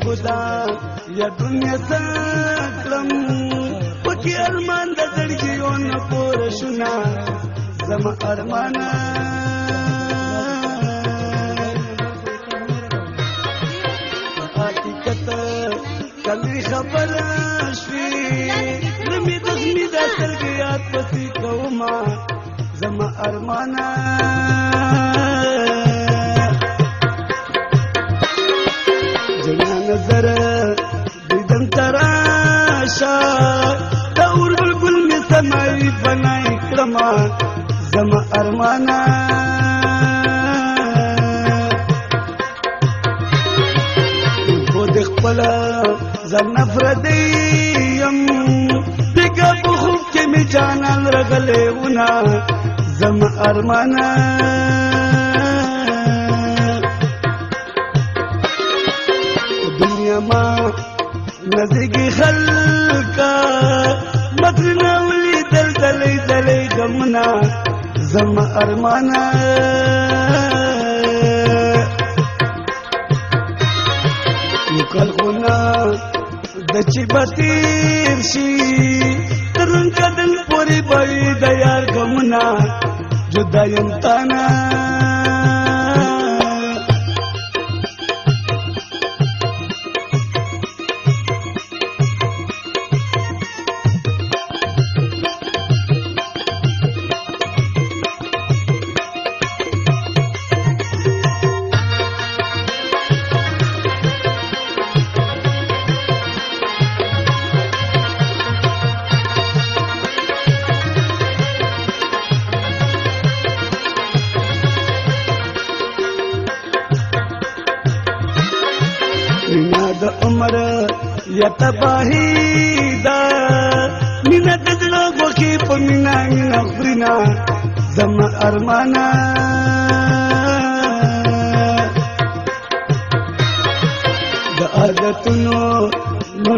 गुदा या दुनिया सकलम पकी अरमान द दड़गियों न पोरशुना जमा अरमाना हकीकत कली खबर श्री नमी दखनी दा सरगियात पसी कौमा जमा अरमाना जना नजर दिदन तराशा दौर बुलबुल में समाई बनाई क्रमा जमा अरमाना को देख पला जब नफरदीम बिगा बुखूब के में जाना रगले उना जमा अरमाना दुनिया मां नज़ीगी खल्का मदना उली दल दले दले गमना जमा अरमाना कल गुना दची बतीर शी तरन कदल पूरी बड़ी दयार गमना जुदा यंताना द उमर या तबाही दा मिना दजलो गोखी पमिना मिना फ्रिना जमा अरमाना द आदतनो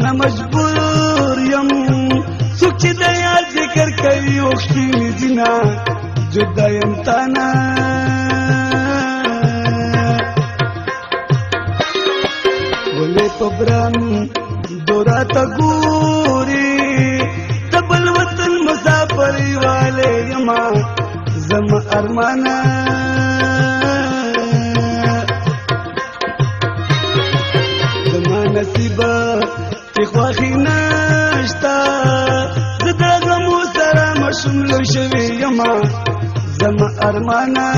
न मजबूर यम सुख दया जिक्र कई ओखी जिना जुदा यंताना पब्रम दोरा तगूरी तबल वतन मुसाफरी वाले यमा जमा अरमाना जमा नसीबा की ख्वाही नाश्ता जदा गमो सरा मशुमलो शवी यमा जमा अरमाना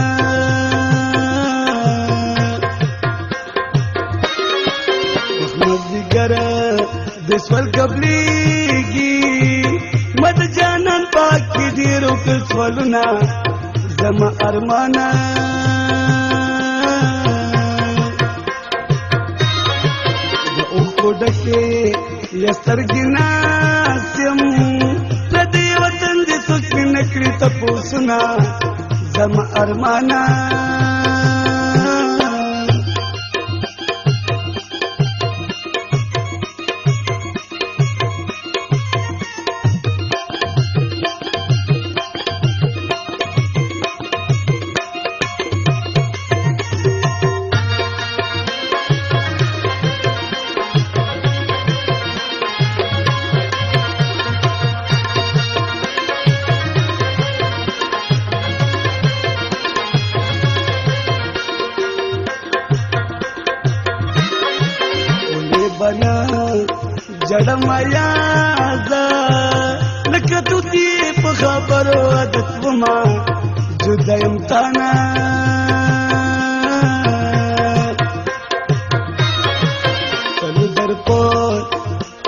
मज़गर दिस्वल कबलीगी मद जानन पाक की धीरो किस्वलुना जमा अरमाना उनको डके यस्तर गिनास्यम नदी वतन जी सुखी नकरी तपोसुना जमा अरमाना बना जड़मया लकतु दीप खबरो अदत्वमा जुदयम ताना चलु दरपो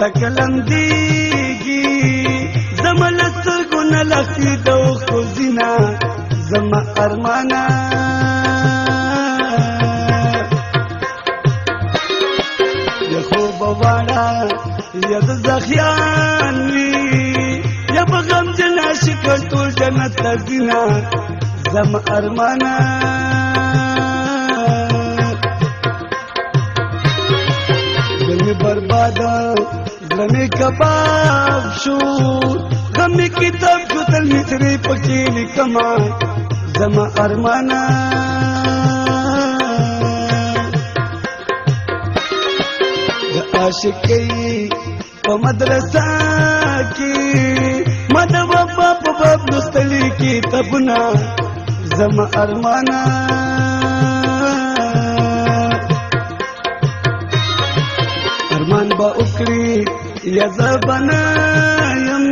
तकलंदीगी जमलत गुन लखी दो खुजिना जमा अरमाना बवाड़ा यद ज़खियानी या बगम जना शिकतुल जन्नत तज़िना जम अरमाना गमी बर्बादा गमी कबाब शू गमी किताब जुतल मिसरी पकीली कमा जम अरमाना عاشقی په مدرسه کې مد بابا په باب لستلی کتابونه زما ارمانا ارمان با اکری یا زبانا یم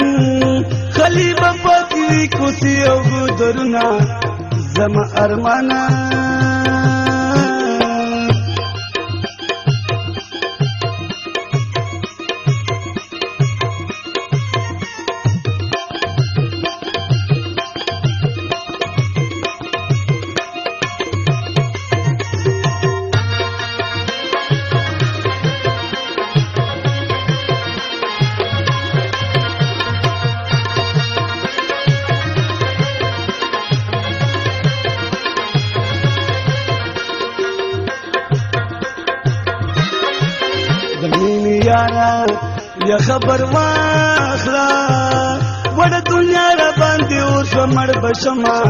خلی با پاکی کوسی او گودرنا زما ارمانا زمینی یارا یا خبر واخلا وڑا دنیا را باندی اوش و مر بشما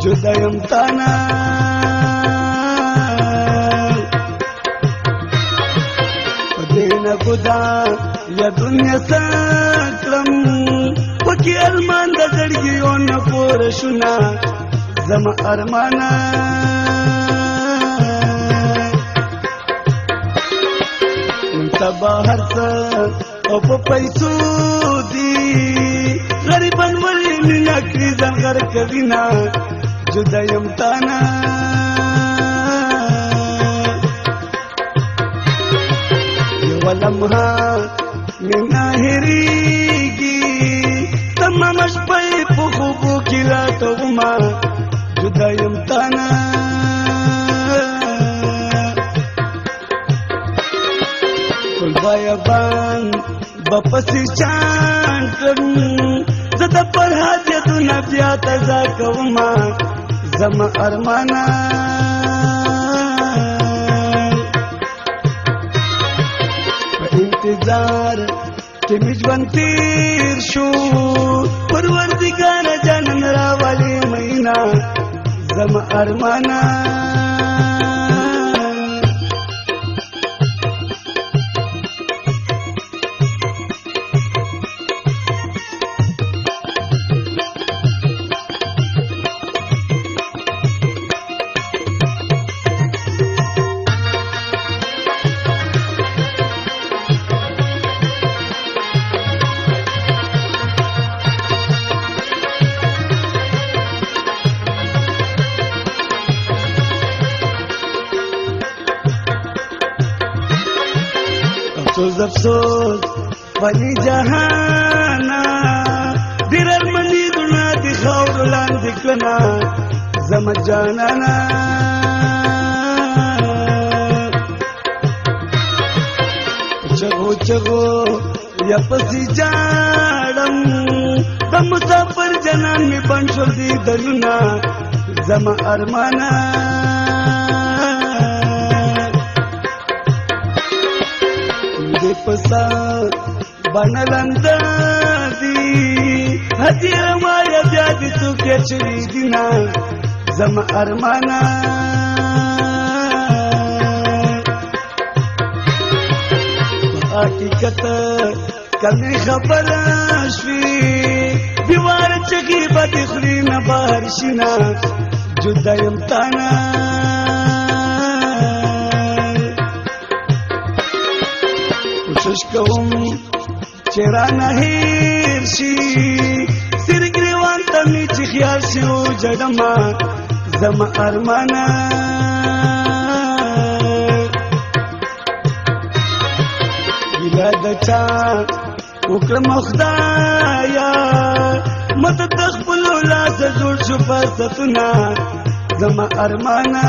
جدایم تانا پدینا خدا یا دنیا ساکرم وکی ارمان دا زرگیون پورشونا زما ارمانا بهر څه او په پیسو دي غریبان ولې نه کړی ځان غر کوي نه جدا یم تانا یو لمحه مې نه هېرېږي تمام شپه په خوبو کې لټومه جدا یم تانا بیابان بپسی چاند کرم زده پر حاجتونا بیا تزا کوما زما ارمانا په انتظار کې مې ژوند تیر شو پروردګار جانان راولي مینا زما ارمانا افسوس افسوس فانی جهانا دیر ارمنی دنا دی خور لاندې کړنا زما جانانا چغو چغو یا پسی جاړم د مسافر جنان می بنشل دی دلنا زما ارمانا پسا بنلندا دی هدیر مایا بیا دی تو کې چوي دینا زما ارمانا حقیقت کله خبر شوي دیوار چګي بد خوري نه بهر شینا جدا یم تانا کوشش کوم چې را نه هېر شي سر ګریوان ته مې چې خیال شي او جډما زما ارمانا ګیله د چا وکړم خدایا مته د خپلو لاسه جوړ شو فرصتونه زما ارمانا